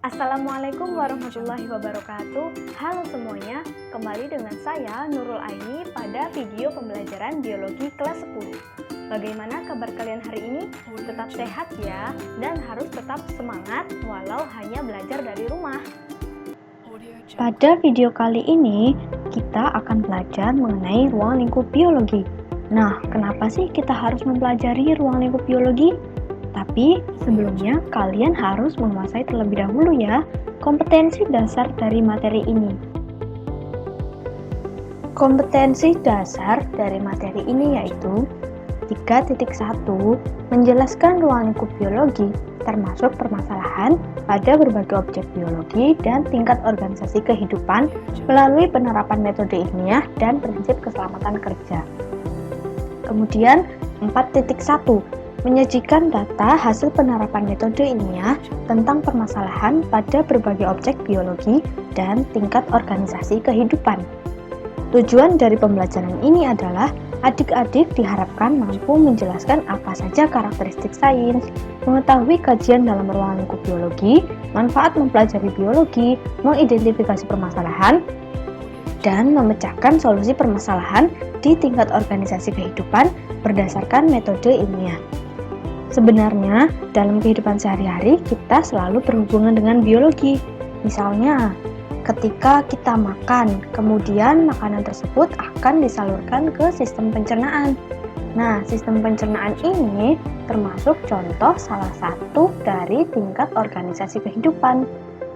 Assalamualaikum warahmatullahi wabarakatuh. Halo semuanya, kembali dengan saya Nurul Aini pada video pembelajaran biologi kelas 10. Bagaimana kabar kalian hari ini? Tetap sehat ya, dan harus tetap semangat walau hanya belajar dari rumah. Pada video kali ini, kita akan belajar mengenai ruang lingkup biologi. Nah, kenapa sih kita harus mempelajari ruang lingkup biologi? Tapi sebelumnya kalian harus menguasai terlebih dahulu ya kompetensi dasar dari materi ini. Kompetensi dasar dari materi ini yaitu 3.1 menjelaskan ruang lingkup biologi termasuk permasalahan pada berbagai objek biologi dan tingkat organisasi kehidupan melalui penerapan metode ilmiah dan prinsip keselamatan kerja. Kemudian 4.1 menyajikan data hasil penerapan metode ilmiah tentang permasalahan pada berbagai objek biologi dan tingkat organisasi kehidupan. Tujuan dari pembelajaran ini adalah adik-adik diharapkan mampu menjelaskan apa saja karakteristik sains, mengetahui kajian dalam ruang lingkup biologi, manfaat mempelajari biologi, mengidentifikasi permasalahan, dan memecahkan solusi permasalahan di tingkat organisasi kehidupan berdasarkan metode ilmiah. Sebenarnya, dalam kehidupan sehari-hari, kita selalu berhubungan dengan biologi. Misalnya, ketika kita makan, kemudian makanan tersebut akan disalurkan ke sistem pencernaan. Nah, sistem pencernaan ini termasuk contoh salah satu dari tingkat organisasi kehidupan.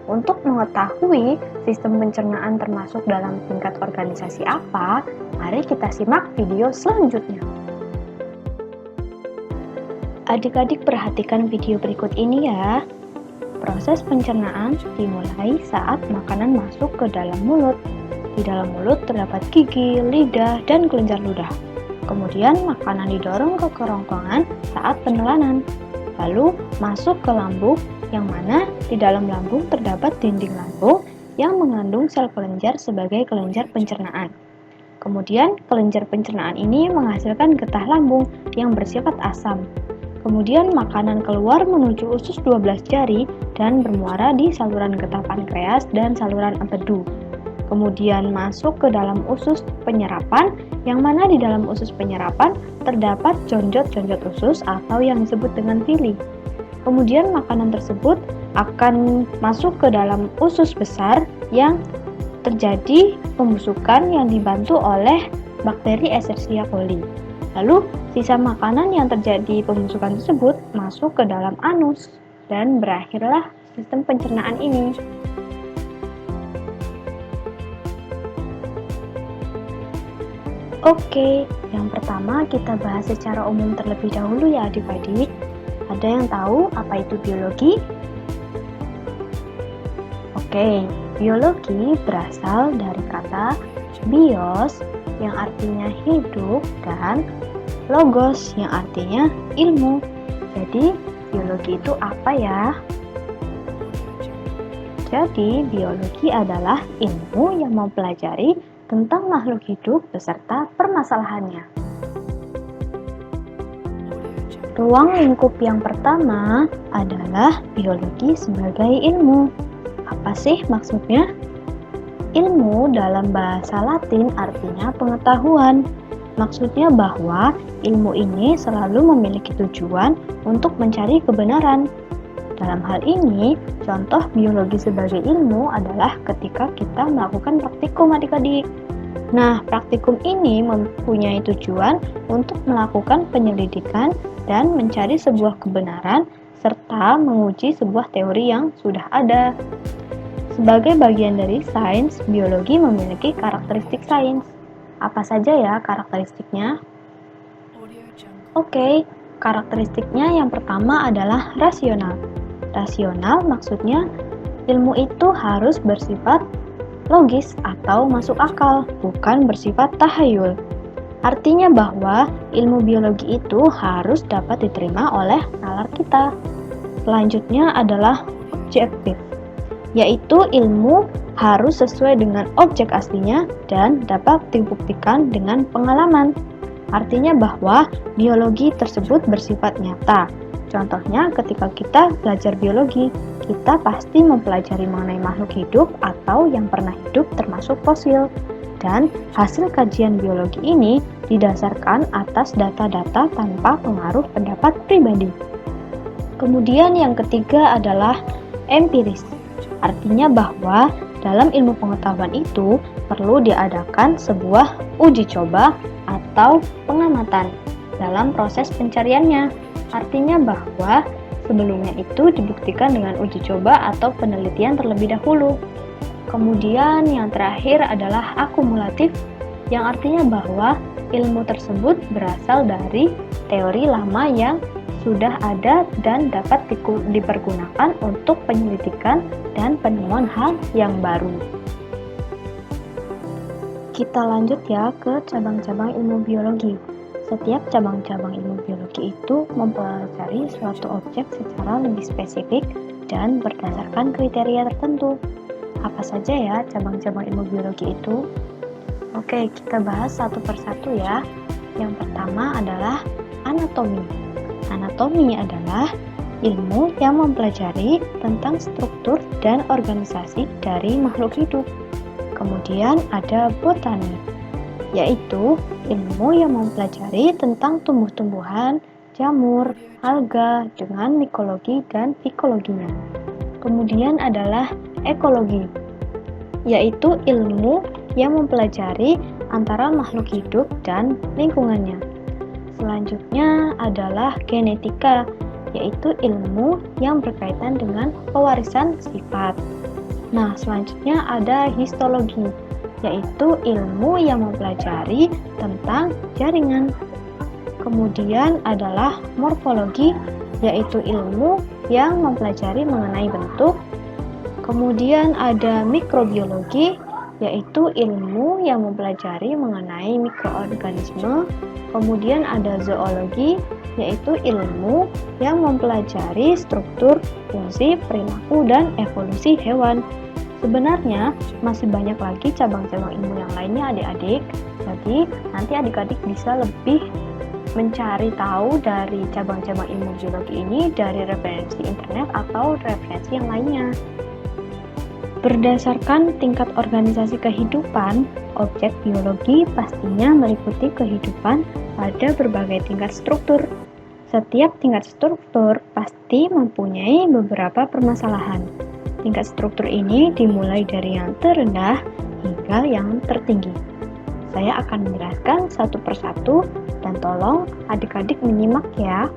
Untuk mengetahui sistem pencernaan termasuk dalam tingkat organisasi apa, mari kita simak video selanjutnya. Adik-adik perhatikan video berikut ini ya. Proses pencernaan dimulai saat makanan masuk ke dalam mulut. Di dalam mulut terdapat gigi, lidah, dan kelenjar ludah. Kemudian makanan didorong ke kerongkongan saat penelan. Lalu masuk ke lambung, yang mana di dalam lambung terdapat dinding lambung yang mengandung sel kelenjar sebagai kelenjar pencernaan. Kemudian kelenjar pencernaan ini menghasilkan getah lambung yang bersifat asam. Kemudian makanan keluar menuju usus 12 jari dan bermuara di saluran getah pankreas dan saluran empedu. Kemudian masuk ke dalam usus penyerapan, yang mana di dalam usus penyerapan terdapat jonjot-jonjot usus atau yang disebut dengan tili. Kemudian makanan tersebut akan masuk ke dalam usus besar yang terjadi pembusukan yang dibantu oleh bakteri Escherichia coli. Lalu, sisa makanan yang terjadi pembusukan tersebut masuk ke dalam anus dan berakhirlah sistem pencernaan ini. Oke, yang pertama kita bahas secara umum terlebih dahulu ya adik-adik. Ada yang tahu apa itu biologi? Oke, biologi berasal dari kata bios yang artinya hidup dan logos yang artinya ilmu. Jadi, biologi itu apa ya? Jadi, biologi adalah ilmu yang mempelajari tentang makhluk hidup beserta permasalahannya. Ruang lingkup yang pertama adalah biologi sebagai ilmu. Apa sih maksudnya? Ilmu dalam bahasa Latin artinya pengetahuan. Maksudnya bahwa ilmu ini selalu memiliki tujuan untuk mencari kebenaran. Dalam hal ini, contoh biologi sebagai ilmu adalah ketika kita melakukan praktikum adik-adik. Nah, praktikum ini mempunyai tujuan untuk melakukan penyelidikan dan mencari sebuah kebenaran serta menguji sebuah teori yang sudah ada. Sebagai bagian dari sains, biologi memiliki karakteristik sains. Apa saja ya karakteristiknya? Oke, karakteristiknya yang pertama adalah rasional. Rasional maksudnya ilmu itu harus bersifat logis atau masuk akal, bukan bersifat tahayul. Artinya bahwa ilmu biologi itu harus dapat diterima oleh nalar kita. Selanjutnya adalah objektif, yaitu ilmu harus sesuai dengan objek aslinya dan dapat dibuktikan dengan pengalaman. Artinya bahwa biologi tersebut bersifat nyata. Contohnya ketika kita belajar biologi, kita pasti mempelajari mengenai makhluk hidup atau yang pernah hidup termasuk fosil. Dan hasil kajian biologi ini didasarkan atas data-data tanpa pengaruh pendapat pribadi. Kemudian yang ketiga adalah empiris. Artinya bahwa dalam ilmu pengetahuan itu perlu diadakan sebuah uji coba atau pengamatan dalam proses pencariannya. Artinya bahwa sebelumnya itu dibuktikan dengan uji coba atau penelitian terlebih dahulu. Kemudian yang terakhir adalah akumulatif, yang artinya bahwa ilmu tersebut berasal dari teori lama yang sudah ada dan dapat dipergunakan untuk penyelidikan dan penemuan hal yang baru. Kita lanjut ya ke cabang-cabang ilmu biologi. Setiap cabang-cabang ilmu biologi itu mempelajari suatu objek secara lebih spesifik dan berdasarkan kriteria tertentu. Apa saja ya cabang-cabang ilmu biologi itu? Oke, kita bahas satu persatu ya. Yang pertama adalah anatomi. Anatomi adalah ilmu yang mempelajari tentang struktur dan organisasi dari makhluk hidup. Kemudian ada botani, yaitu ilmu yang mempelajari tentang tumbuh-tumbuhan, jamur, alga dengan mikologi dan fikologinya. Kemudian adalah ekologi, yaitu ilmu yang mempelajari antara makhluk hidup dan lingkungannya. Selanjutnya adalah genetika, yaitu ilmu yang berkaitan dengan pewarisan sifat. Nah, selanjutnya ada histologi, yaitu ilmu yang mempelajari tentang jaringan. Kemudian adalah morfologi, yaitu ilmu yang mempelajari mengenai bentuk. Kemudian ada mikrobiologi, yaitu ilmu yang mempelajari mengenai mikroorganisme. Kemudian ada zoologi, yaitu ilmu yang mempelajari struktur, fungsi, perilaku, dan evolusi hewan. Sebenarnya masih banyak lagi cabang-cabang ilmu yang lainnya adik-adik, jadi nanti adik-adik bisa lebih mencari tahu dari cabang-cabang ilmu biologi ini dari referensi internet atau referensi yang lainnya. Berdasarkan tingkat organisasi kehidupan, objek biologi pastinya meliputi kehidupan pada berbagai tingkat struktur. Setiap tingkat struktur pasti mempunyai beberapa permasalahan. Tingkat struktur ini dimulai dari yang terendah hingga yang tertinggi. Saya akan menjelaskan satu persatu dan tolong adik-adik menyimak ya.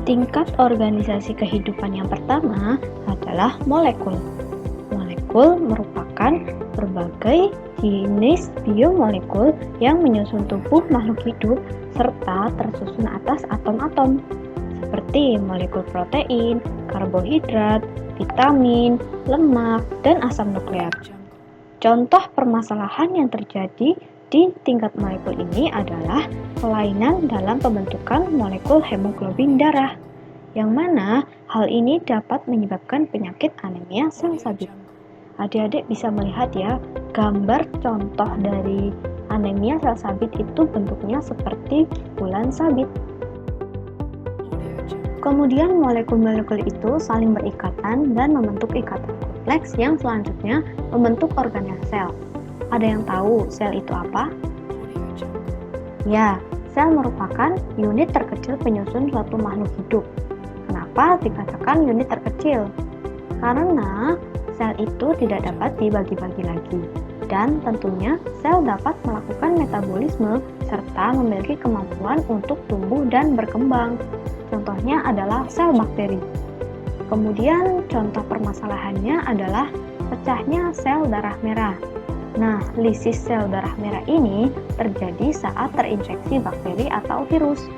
Tingkat organisasi kehidupan yang pertama adalah molekul. Molekul merupakan berbagai jenis biomolekul yang menyusun tubuh makhluk hidup serta tersusun atas atom-atom, seperti molekul protein, karbohidrat, vitamin, lemak, dan asam nukleat. Contoh permasalahan yang terjadi di tingkat molekul ini adalah kelainan dalam pembentukan molekul hemoglobin darah, yang mana hal ini dapat menyebabkan penyakit anemia sel sabit. Adik-adik bisa melihat ya, gambar contoh dari anemia sel sabit itu bentuknya seperti bulan sabit. Kemudian molekul-molekul itu saling berikatan dan membentuk ikatan kompleks yang selanjutnya membentuk organel sel. Ada yang tahu sel itu apa? Ya, sel merupakan unit terkecil penyusun suatu makhluk hidup. Kenapa dikatakan unit terkecil? Karena sel itu tidak dapat dibagi-bagi lagi, dan tentunya sel dapat melakukan metabolisme serta memiliki kemampuan untuk tumbuh dan berkembang. Contohnya adalah sel bakteri. Kemudian contoh permasalahannya adalah pecahnya sel darah merah. Nah, lisis sel darah merah ini terjadi saat terinfeksi bakteri atau virus.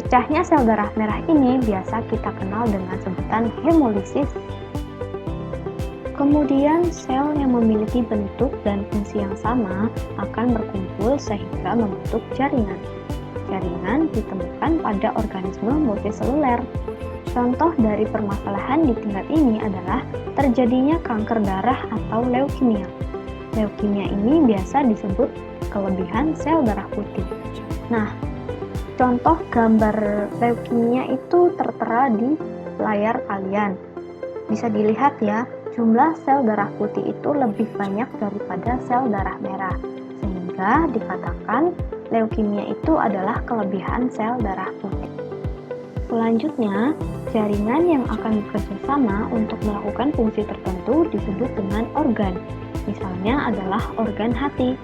Pecahnya sel darah merah ini biasa kita kenal dengan sebutan hemolisis. Kemudian sel yang memiliki bentuk dan fungsi yang sama akan berkumpul sehingga membentuk jaringan. Jaringan ditemukan pada organisme multiseluler. Contoh dari permasalahan di tingkat ini adalah terjadinya kanker darah atau leukemia. Leukemia ini biasa disebut kelebihan sel darah putih. Nah, contoh gambar leukemia itu tertera di layar kalian. Bisa dilihat ya, jumlah sel darah putih itu lebih banyak daripada sel darah merah, sehingga dikatakan leukemia itu adalah kelebihan sel darah putih. Selanjutnya, jaringan yang akan bekerja sama untuk melakukan fungsi tertentu disebut dengan organ. Misalnya adalah organ hati.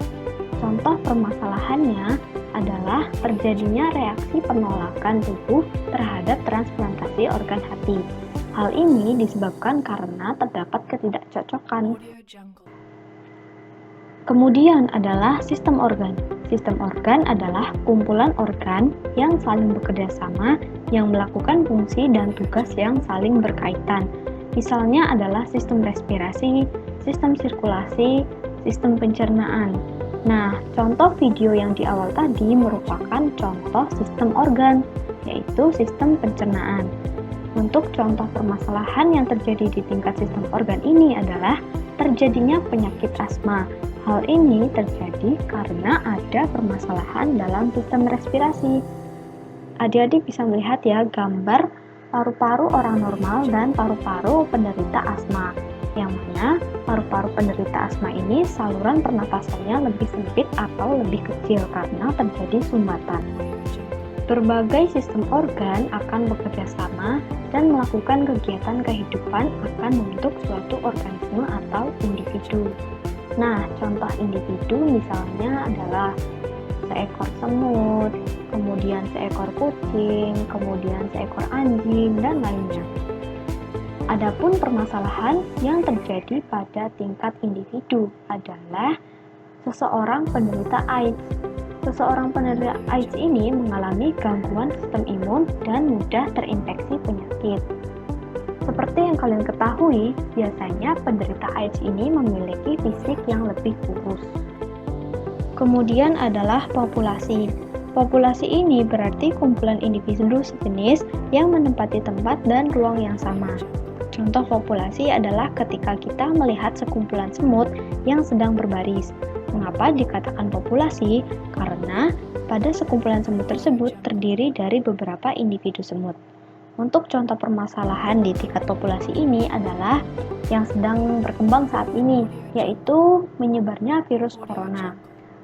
Contoh permasalahannya adalah terjadinya reaksi penolakan tubuh terhadap transplantasi organ hati. Hal ini disebabkan karena terdapat ketidakcocokan. Kemudian adalah sistem organ. Sistem organ adalah kumpulan organ yang saling bekerja sama yang melakukan fungsi dan tugas yang saling berkaitan. Misalnya adalah sistem respirasi, sistem sirkulasi, sistem pencernaan. Nah, contoh video yang di awal tadi merupakan contoh sistem organ, yaitu sistem pencernaan. Untuk contoh permasalahan yang terjadi di tingkat sistem organ ini adalah terjadinya penyakit asma. Hal ini terjadi karena ada permasalahan dalam sistem respirasi. Adik-adik bisa melihat ya gambar paru-paru orang normal dan paru-paru penderita asma. Yang mana paru-paru penderita asma ini saluran pernapasannya lebih sempit atau lebih kecil karena terjadi sumbatan. Berbagai sistem organ akan bekerja sama dan melakukan kegiatan kehidupan akan membentuk suatu organisme atau individu. Nah, contoh individu misalnya adalah seekor semut, kemudian seekor kucing, kemudian seekor anjing, dan lainnya. Adapun permasalahan yang terjadi pada tingkat individu adalah seseorang penderita AIDS. Seseorang penderita AIDS ini mengalami gangguan sistem imun dan mudah terinfeksi penyakit. Seperti yang kalian ketahui, biasanya penderita AIDS ini memiliki fisik yang lebih kurus. Kemudian adalah populasi. Populasi ini berarti kumpulan individu sejenis yang menempati tempat dan ruang yang sama. Contoh populasi adalah ketika kita melihat sekumpulan semut yang sedang berbaris. Mengapa dikatakan populasi? Karena pada sekumpulan semut tersebut terdiri dari beberapa individu semut. Untuk contoh permasalahan di tingkat populasi ini adalah yang sedang berkembang saat ini, yaitu menyebarnya virus corona.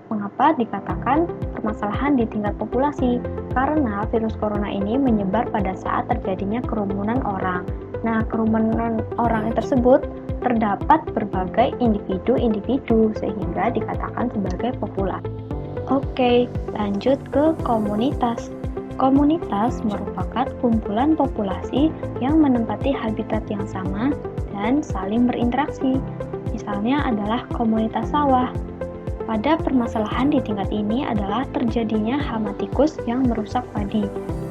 Mengapa dikatakan permasalahan di tingkat populasi? Karena virus corona ini menyebar pada saat terjadinya kerumunan orang. Nah, kerumunan orang tersebut terdapat berbagai individu-individu sehingga dikatakan sebagai populasi. Oke, lanjut ke komunitas. Komunitas merupakan kumpulan populasi yang menempati habitat yang sama dan saling berinteraksi. Misalnya adalah komunitas sawah. Pada permasalahan di tingkat ini adalah terjadinya hama tikus yang merusak padi.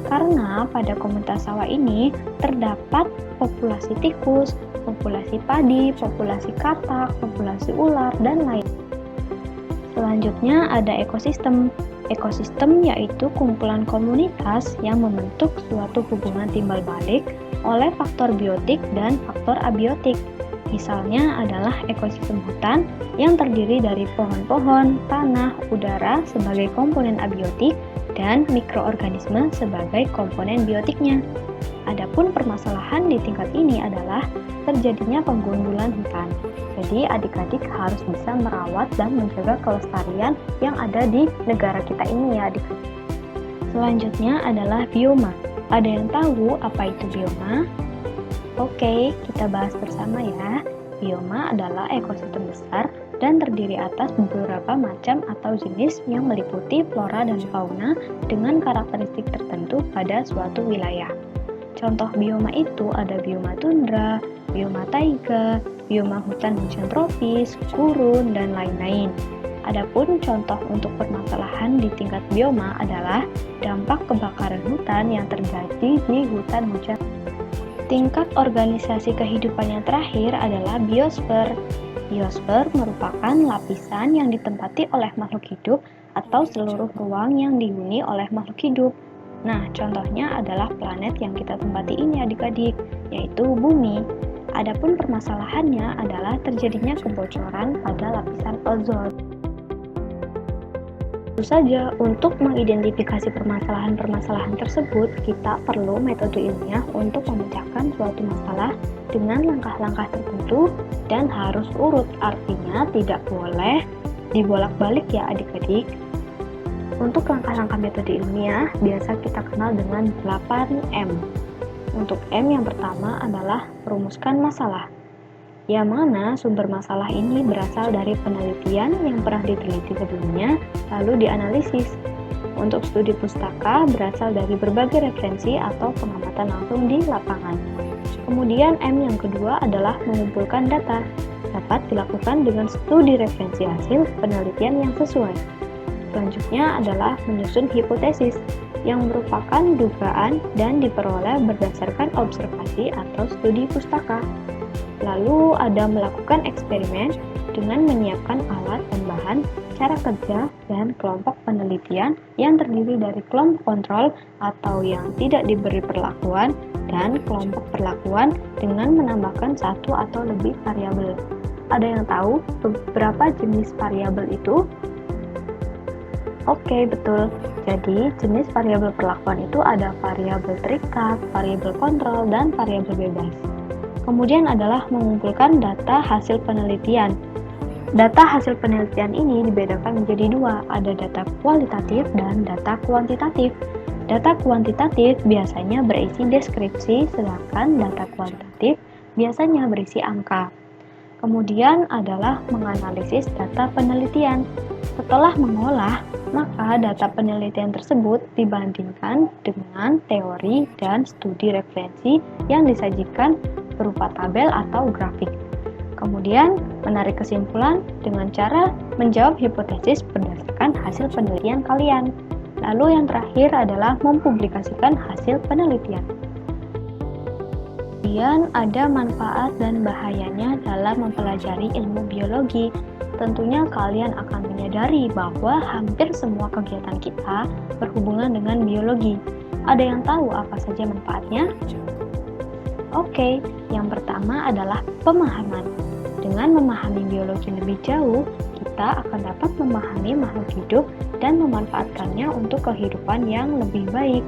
Karena pada komunitas sawah ini terdapat populasi tikus, populasi padi, populasi katak, populasi ular, dan lain. Selanjutnya ada ekosistem. Ekosistem yaitu kumpulan komunitas yang membentuk suatu hubungan timbal balik oleh faktor biotik dan faktor abiotik. Misalnya adalah ekosistem hutan yang terdiri dari pohon-pohon, tanah, udara sebagai komponen abiotik, dan mikroorganisme sebagai komponen biotiknya. Adapun permasalahan di tingkat ini adalah terjadinya penggundulan hutan. Jadi adik-adik harus bisa merawat dan menjaga kelestarian yang ada di negara kita ini ya adik. Selanjutnya adalah bioma. Ada yang tahu apa itu bioma? Oke, kita bahas bersama ya. Bioma adalah ekosistem besar dan terdiri atas beberapa macam atau jenis yang meliputi flora dan fauna dengan karakteristik tertentu pada suatu wilayah. Contoh bioma itu ada bioma tundra, bioma taiga, bioma hutan hujan tropis, gurun, dan lain-lain. Adapun contoh untuk permasalahan di tingkat bioma adalah dampak kebakaran hutan yang terjadi di hutan hujan. Tingkat organisasi kehidupan yang terakhir adalah biosfer. Biosfer merupakan lapisan yang ditempati oleh makhluk hidup atau seluruh ruang yang dihuni oleh makhluk hidup. Nah, contohnya adalah planet yang kita tempati ini adik-adik, yaitu bumi. Adapun permasalahannya adalah terjadinya kebocoran pada lapisan ozon. Tentu saja, untuk mengidentifikasi permasalahan-permasalahan tersebut, kita perlu metode ilmiah untuk memecahkan suatu masalah dengan langkah-langkah tertentu dan harus urut, artinya tidak boleh dibolak-balik ya adik-adik. Untuk langkah-langkah metode ilmiah, biasa kita kenal dengan 8M. Untuk M yang pertama adalah rumuskan masalah. Yang mana sumber masalah ini berasal dari penelitian yang pernah diteliti sebelumnya, lalu dianalisis. Untuk studi pustaka berasal dari berbagai referensi atau pengamatan langsung di lapangan. Kemudian M yang kedua adalah mengumpulkan data. Dapat dilakukan dengan studi referensi hasil penelitian yang sesuai. Selanjutnya adalah menyusun hipotesis, yang merupakan dugaan dan diperoleh berdasarkan observasi atau studi pustaka. Lalu ada melakukan eksperimen dengan menyiapkan alat dan bahan, cara kerja, dan kelompok penelitian yang terdiri dari kelompok kontrol atau yang tidak diberi perlakuan dan kelompok perlakuan dengan menambahkan satu atau lebih variabel. Ada yang tahu beberapa jenis variabel itu? Oke, betul. Jadi, jenis variabel perlakuan itu ada variabel terikat, variabel kontrol, dan variabel bebas. Kemudian adalah mengumpulkan data hasil penelitian. Data hasil penelitian ini dibedakan menjadi dua, ada data kualitatif dan data kuantitatif. Data kuantitatif biasanya berisi deskripsi, sedangkan data kualitatif biasanya berisi angka. Kemudian adalah menganalisis data penelitian. Setelah mengolah, maka data penelitian tersebut dibandingkan dengan teori dan studi referensi yang disajikan berupa tabel atau grafik. Kemudian, menarik kesimpulan dengan cara menjawab hipotesis berdasarkan hasil penelitian kalian. Lalu yang terakhir adalah mempublikasikan hasil penelitian. Kemudian ada manfaat dan bahayanya dalam mempelajari ilmu biologi. Tentunya kalian akan menyadari bahwa hampir semua kegiatan kita berhubungan dengan biologi. Ada yang tahu apa saja manfaatnya? Oke, yang pertama adalah pemahaman. Dengan memahami biologi lebih jauh, kita akan dapat memahami makhluk hidup dan memanfaatkannya untuk kehidupan yang lebih baik.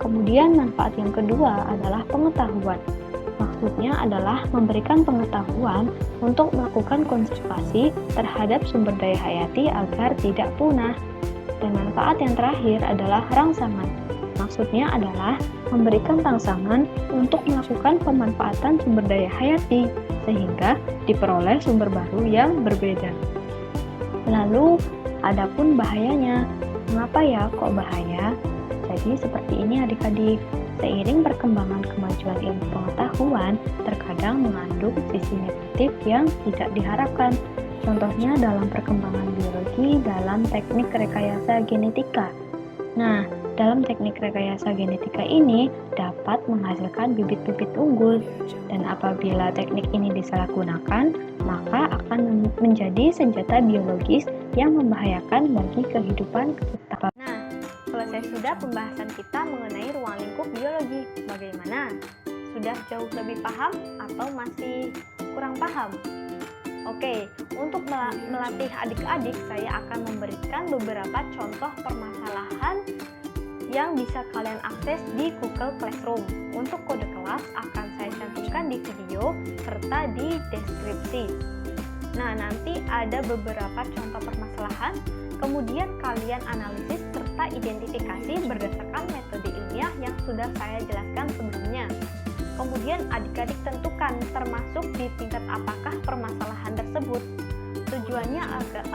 Kemudian manfaat yang kedua adalah pengetahuan. Maksudnya adalah memberikan pengetahuan untuk melakukan konservasi terhadap sumber daya hayati agar tidak punah. Dan manfaat yang terakhir adalah rangsangan. Maksudnya adalah memberikan rangsangan untuk melakukan pemanfaatan sumber daya hayati, sehingga diperoleh sumber baru yang berbeda. Lalu, adapun bahayanya. Mengapa ya kok bahaya? Jadi seperti ini adik-adik, seiring perkembangan kemajuan ilmu pengetahuan, terkadang mengandung sisi negatif yang tidak diharapkan. Contohnya dalam perkembangan biologi dalam teknik rekayasa genetika. Nah, dalam teknik rekayasa genetika ini dapat menghasilkan bibit-bibit unggul, dan apabila teknik ini disalahgunakan, maka akan menjadi senjata biologis yang membahayakan bagi kehidupan kita. Nah, selesai sudah pembahasan kita mengenai ruang lingkup biologi. Bagaimana? Sudah jauh lebih paham atau masih kurang paham? Oke, untuk melatih adik-adik, saya akan memberikan beberapa contoh permasalahan yang bisa kalian akses di Google Classroom. Untuk kode kelas akan saya cantumkan di video serta di deskripsi. Nah, nanti ada beberapa contoh permasalahan, kemudian kalian analisis serta identifikasi berdasarkan metode ilmiah yang sudah saya jelaskan sebelumnya. Kemudian adik-adik tentukan termasuk di tingkat apakah permasalahan tersebut. Tujuannya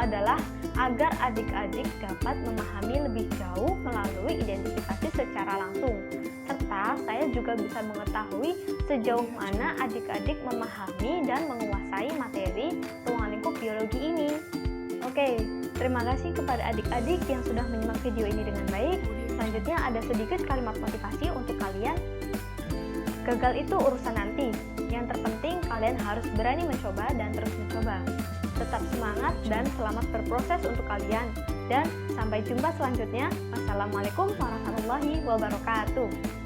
adalah agar adik-adik dapat memahami lebih jauh melalui identifikasi secara langsung. Serta saya juga bisa mengetahui sejauh mana adik-adik memahami dan menguasai materi ruang lingkup biologi ini. Oke, terima kasih kepada adik-adik yang sudah menyimak video ini dengan baik. Selanjutnya ada sedikit kalimat motivasi untuk kalian. Gagal itu urusan nanti. Yang terpenting kalian harus berani mencoba dan terus mencoba. Tetap semangat dan selamat berproses untuk kalian. Dan sampai jumpa selanjutnya. Wassalamualaikum warahmatullahi wabarakatuh.